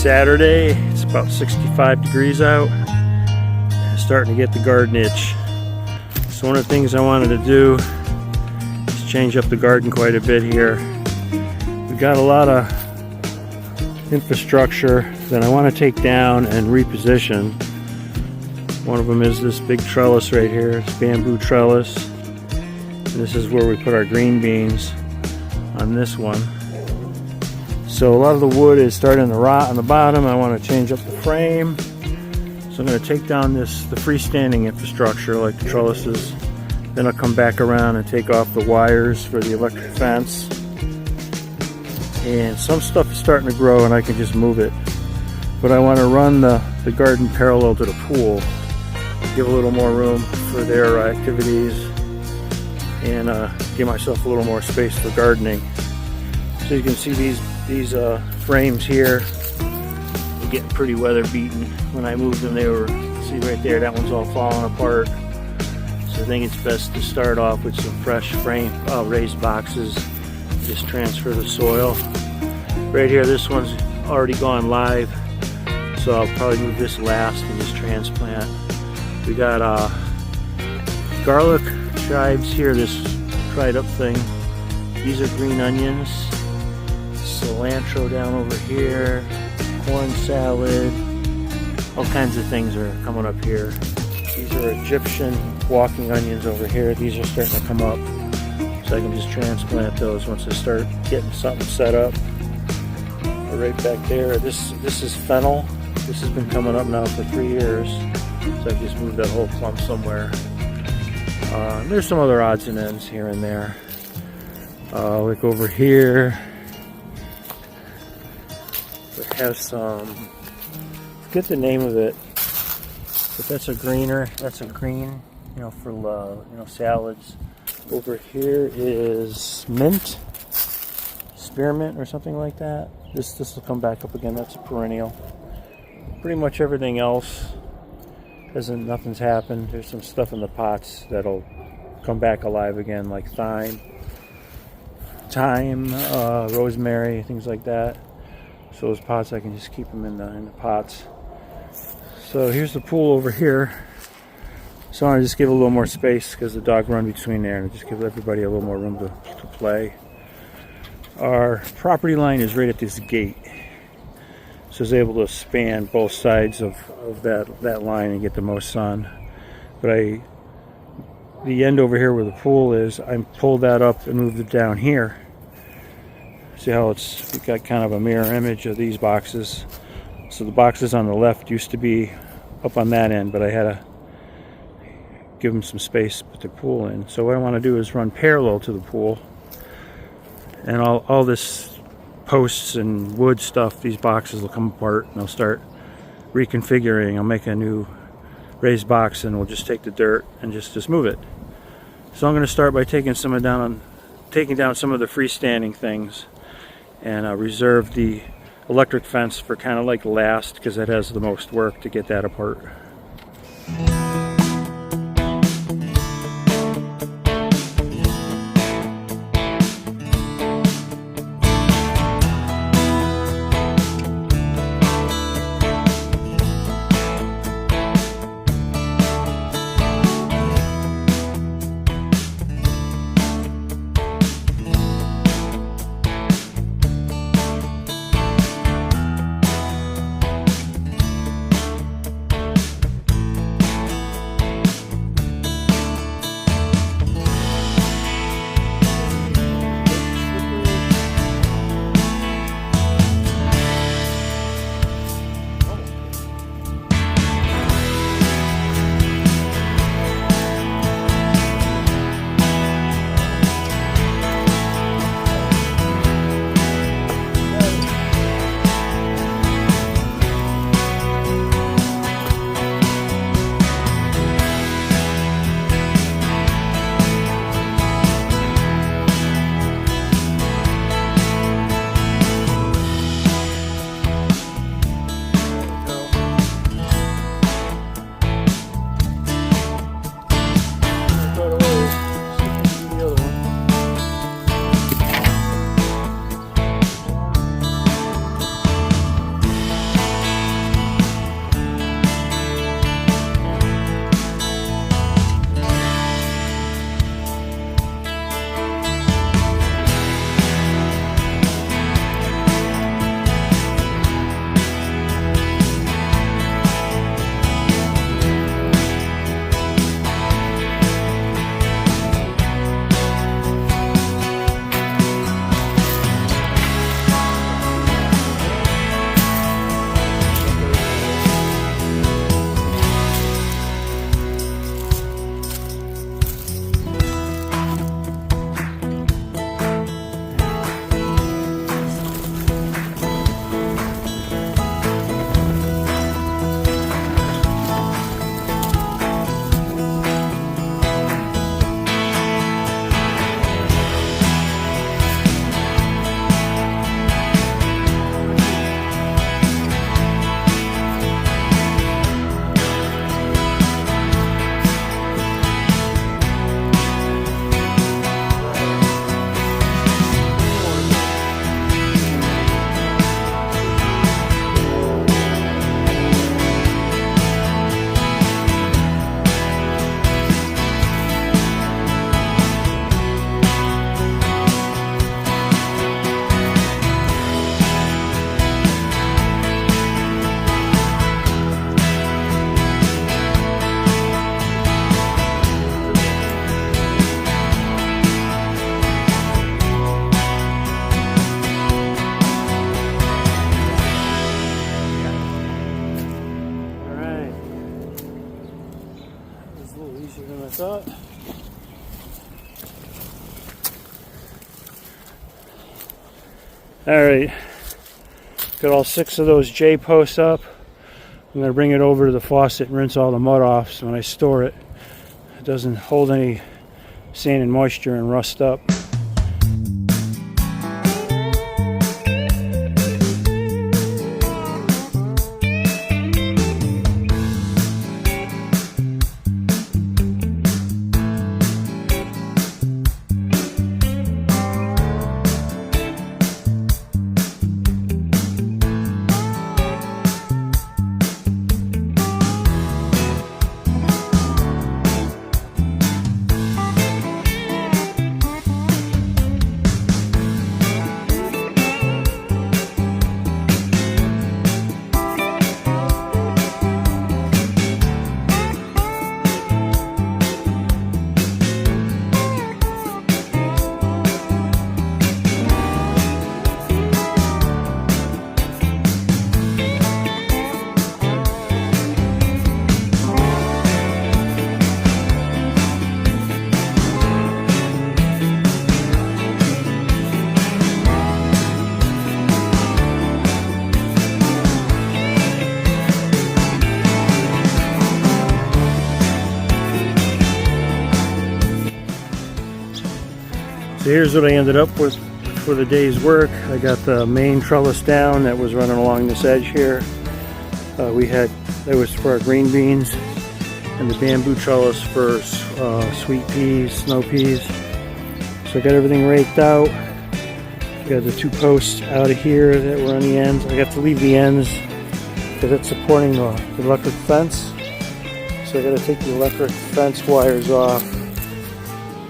Saturday. It's about 65 degrees out. Starting to get the garden itch. So one of the things I wanted to do is change up the garden quite a bit here. We got a lot of infrastructure that I want to take down and reposition. One of them is this big trellis right here. It's bamboo trellis. And this is where we put our green beans on this one. So a lot of the wood is starting to rot on the bottom. I want to change up the frame. So I'm going to take down the freestanding infrastructure like the trellises. Then I'll come back around and take off the wires for the electric fence. And some stuff is starting to grow and I can just move it. But I want to run the garden parallel to the pool. Give a little more room for their activities. And give myself a little more space for gardening. So you can see these frames here are getting pretty weather beaten. When I moved them, they were, see right there, that one's all falling apart. So I think it's best to start off with some fresh frame raised boxes. Just transfer the soil. Right here, this one's already gone live, so I'll probably move this last and just transplant. We got garlic chives here, this dried up thing. These are green onions. Cilantro down over here. Corn salad. All kinds of things are coming up here. These are Egyptian walking onions over here. These are starting to come up. So I can just transplant those once I start getting something set up. Right back there, this is fennel. This has been coming up now for 3 years. So I just moved that whole clump somewhere. There's some other odds and ends here and there. Like over here, we have some, forget the name of it, but that's a greener. That's a green, you know, for salads. Over here is mint, spearmint or something like that. This will come back up again. That's a perennial. Pretty much everything else nothing's happened. There's some stuff in the pots that'll come back alive again, like thyme, rosemary, things like that. So those pots, I can just keep them in the pots. So here's the pool over here. So I want to just give a little more space because the dog run between there, and just give everybody a little more room to play. Our property line is right at this gate, so it's able to span both sides of that line and get the most sun. But the end over here where the pool is, I pulled that up and moved it down here. See how we got kind of a mirror image of these boxes. So the boxes on the left used to be up on that end, but I had to give them some space to put the pool in. So what I want to do is run parallel to the pool. And all this posts and wood stuff, these boxes will come apart and I'll start reconfiguring. I'll make a new raised box and we'll just take the dirt and just move it. So I'm going to start by taking down some of the freestanding things and reserve the electric fence for kind of like last, because it has the most work to get that apart. It's a little easier than I thought. Alright, got all 6 of those J posts up. I'm going to bring it over to the faucet and rinse all the mud off so when I store it, it doesn't hold any sand and moisture and rust up. So here's what I ended up with for the day's work. I got the main trellis down that was running along this edge here. That was for our green beans, and the bamboo trellis for sweet peas, snow peas. So I got everything raked out. Got the 2 posts out of here that were on the ends. I got to leave the ends because it's supporting the electric fence. So I got to take the electric fence wires off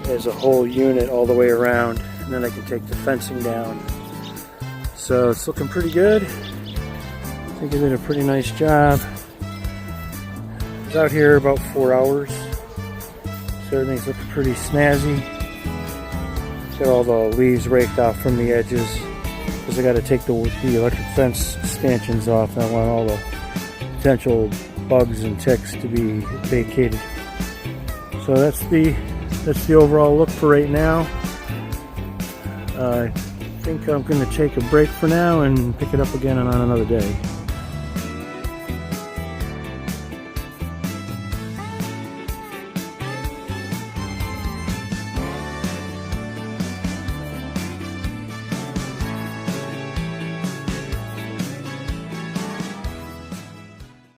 as a whole unit all the way around, and then I can take the fencing down. So it's looking pretty good. I think I did a pretty nice job. I was out here about 4 hours, so everything's looking pretty snazzy. Got all the leaves raked off from the edges because I got to take the electric fence stanchions off. I want all the potential bugs and ticks to be vacated. So that's the overall look for right now. I think I'm going to take a break for now and pick it up again on another day.